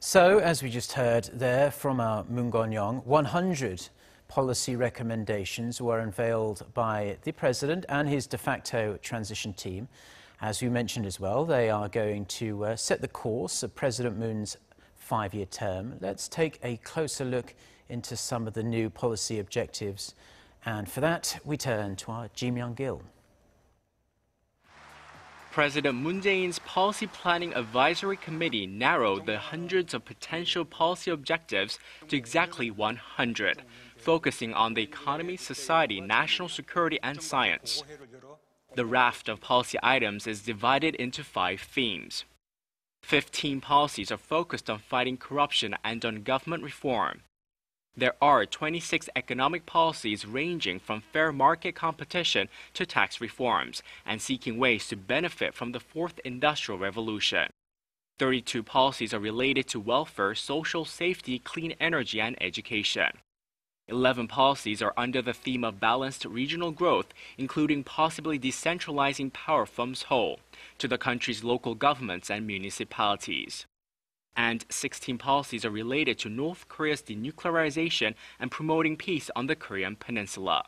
So, as we just heard there from our Moon Jae-in, 100 policy recommendations were unveiled by the president and his de facto transition team. As we mentioned as well, they are going to set the course of President Moon's 5-year term. Let's take a closer look into some of the new policy objectives. And for that, we turn to our Ji Myung-kil. President Moon Jae-in's Policy Planning Advisory Committee narrowed the hundreds of potential policy objectives to exactly 100, focusing on the economy, society, national security, and science. The raft of policy items is divided into 5 themes. 15 policies are focused on fighting corruption and on government reform. There are 26 economic policies ranging from fair market competition to tax reforms and seeking ways to benefit from the fourth industrial revolution. 32 policies are related to welfare, social safety, clean energy, and education. 11 policies are under the theme of balanced regional growth, including possibly decentralizing power from Seoul to the country's local governments and municipalities. And 16 policies are related to North Korea's denuclearization and promoting peace on the Korean peninsula.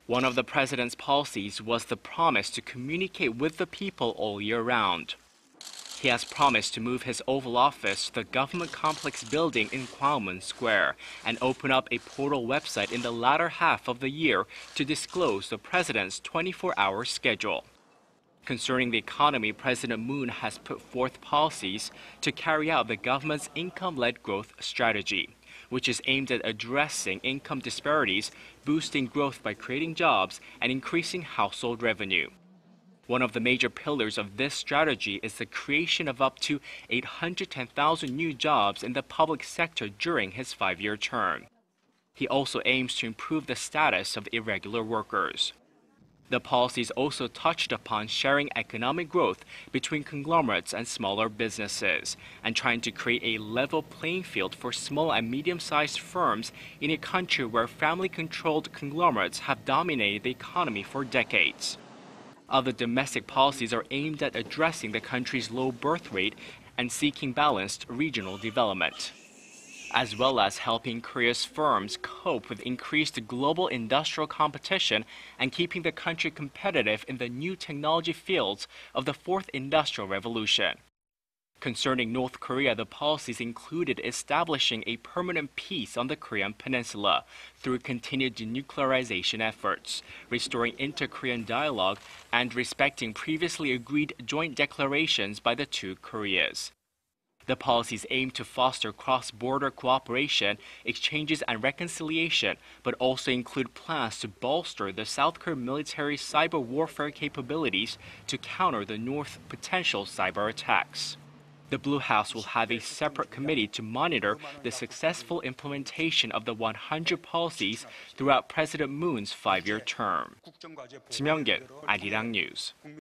One of the president's policies was the promise to communicate with the people all year round. He has promised to move his Oval Office to the government complex building in Gwanghwamun Square and open up a portal website in the latter half of the year to disclose the president's 24-hour schedule. Concerning the economy, President Moon has put forth policies to carry out the government's income-led growth strategy, which is aimed at addressing income disparities, boosting growth by creating jobs, and increasing household revenue. One of the major pillars of this strategy is the creation of up to 810,000 new jobs in the public sector during his 5-year term. He also aims to improve the status of irregular workers. The policies also touched upon sharing economic growth between conglomerates and smaller businesses, and trying to create a level playing field for small and medium-sized firms in a country where family-controlled conglomerates have dominated the economy for decades. Other domestic policies are aimed at addressing the country's low birth rate and seeking balanced regional development, as well as helping Korea's firms cope with increased global industrial competition and keeping the country competitive in the new technology fields of the fourth industrial revolution. Concerning North Korea, the policies included establishing a permanent peace on the Korean peninsula through continued denuclearization efforts, restoring inter-Korean dialogue, and respecting previously agreed joint declarations by the two Koreas. The policies aim to foster cross-border cooperation, exchanges, and reconciliation, but also include plans to bolster the South Korean military cyber warfare capabilities to counter the North's potential cyber attacks. The Blue House will have a separate committee to monitor the successful implementation of the 100 policies throughout President Moon's 5-year term. Ji Myung-kil, Arirang News.